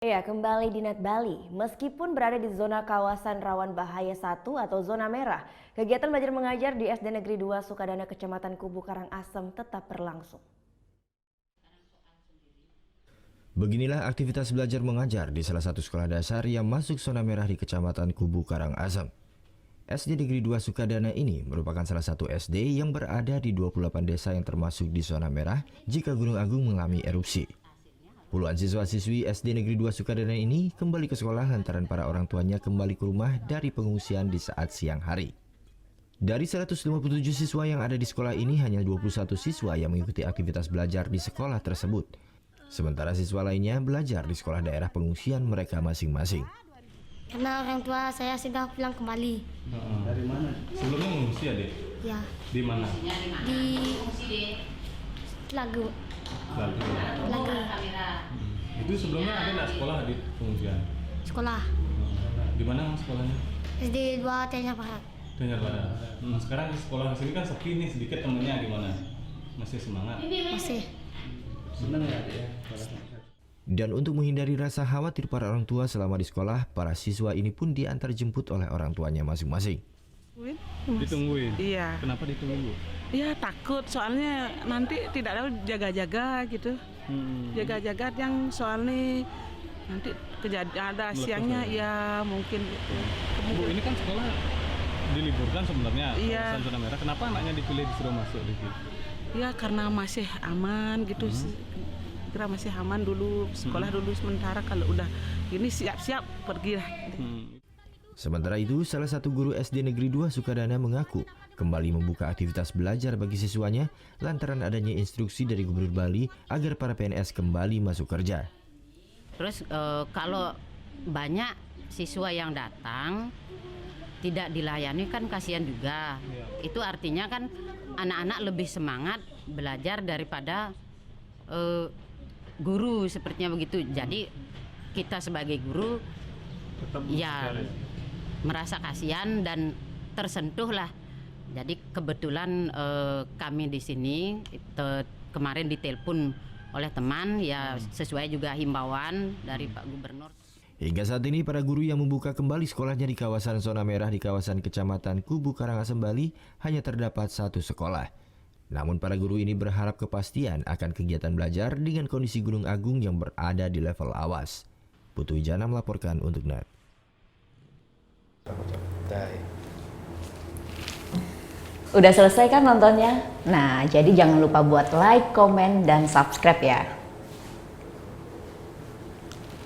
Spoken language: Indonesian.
Ya, kembali di Net Bali. Meskipun berada di zona kawasan rawan bahaya 1 atau zona merah, kegiatan belajar mengajar di SD Negeri 2 Sukadana Kecamatan Kubu Karangasem tetap berlangsung. Beginilah aktivitas belajar mengajar di salah satu sekolah dasar yang masuk zona merah di Kecamatan Kubu Karangasem. SD Negeri 2 Sukadana ini merupakan salah satu SD yang berada di 28 desa yang termasuk di zona merah jika Gunung Agung mengalami erupsi. Puluhan siswa-siswi SD Negeri 2 Sukadana ini kembali ke sekolah lantaran para orang tuanya kembali ke rumah dari pengungsian di saat siang hari. Dari 157 siswa yang ada di sekolah ini, hanya 21 siswa yang mengikuti aktivitas belajar di sekolah tersebut. Sementara siswa lainnya belajar di sekolah daerah pengungsian mereka masing-masing. Karena orang tua saya sudah pulang kembali. Dari mana? Sebelumnya mengungsi ya, Dek? Ya, Di mana? di Lagu. Lalu. Itu sebelumnya ada nggak sekolah di pengungsian? Sekolah. Di mana sekolahnya? SD 2 Tianyar Barat. Tianyar Barat. Sekarang sekolah sini kan sepi nih, sedikit temennya gimana? Masih semangat? Masih. Senang ya, Dek? Dan untuk menghindari rasa khawatir para orang tua selama di sekolah, para siswa ini pun diantar jemput oleh orang tuanya masing-masing. Ditungguin? Iya. Kenapa ditunggu? Iya takut soalnya nanti tidak ada jaga-jaga gitu. Jaga-jaga yang soalnya nanti kejadian ada Meletus siangnya ya? ya mungkin gitu. Bu, ini kan sekolah diliburkan sebenarnya, Iya. kawasan zona merah. Kenapa anaknya dipilih disuruh masuk di sini? Ya karena masih aman gitu. Kira masih aman dulu sekolah dulu sementara kalau udah ini siap-siap pergi lah. Sementara itu, salah satu guru SD Negeri 2 Sukadana mengaku kembali membuka aktivitas belajar bagi siswanya lantaran adanya instruksi dari Gubernur Bali agar para PNS kembali masuk kerja. Terus kalau banyak siswa yang datang tidak dilayani kan kasihan juga. Itu artinya kan anak-anak lebih semangat belajar daripada guru sepertinya begitu. Jadi kita sebagai guru ya merasa kasihan dan tersentuh lah. Jadi kebetulan kami di sini kemarin ditelepon oleh teman ya sesuai juga himbauan dari Pak Gubernur. Hingga saat ini para guru yang membuka kembali sekolahnya di kawasan zona merah di kawasan Kecamatan Kubu Karangasem Bali hanya terdapat satu sekolah. Namun para guru ini berharap kepastian akan kegiatan belajar dengan kondisi Gunung Agung yang berada di level awas. Putu Wijana melaporkan untuk NET. Udah selesai kan nontonnya? Nah, jadi jangan lupa buat like, komen, dan subscribe ya.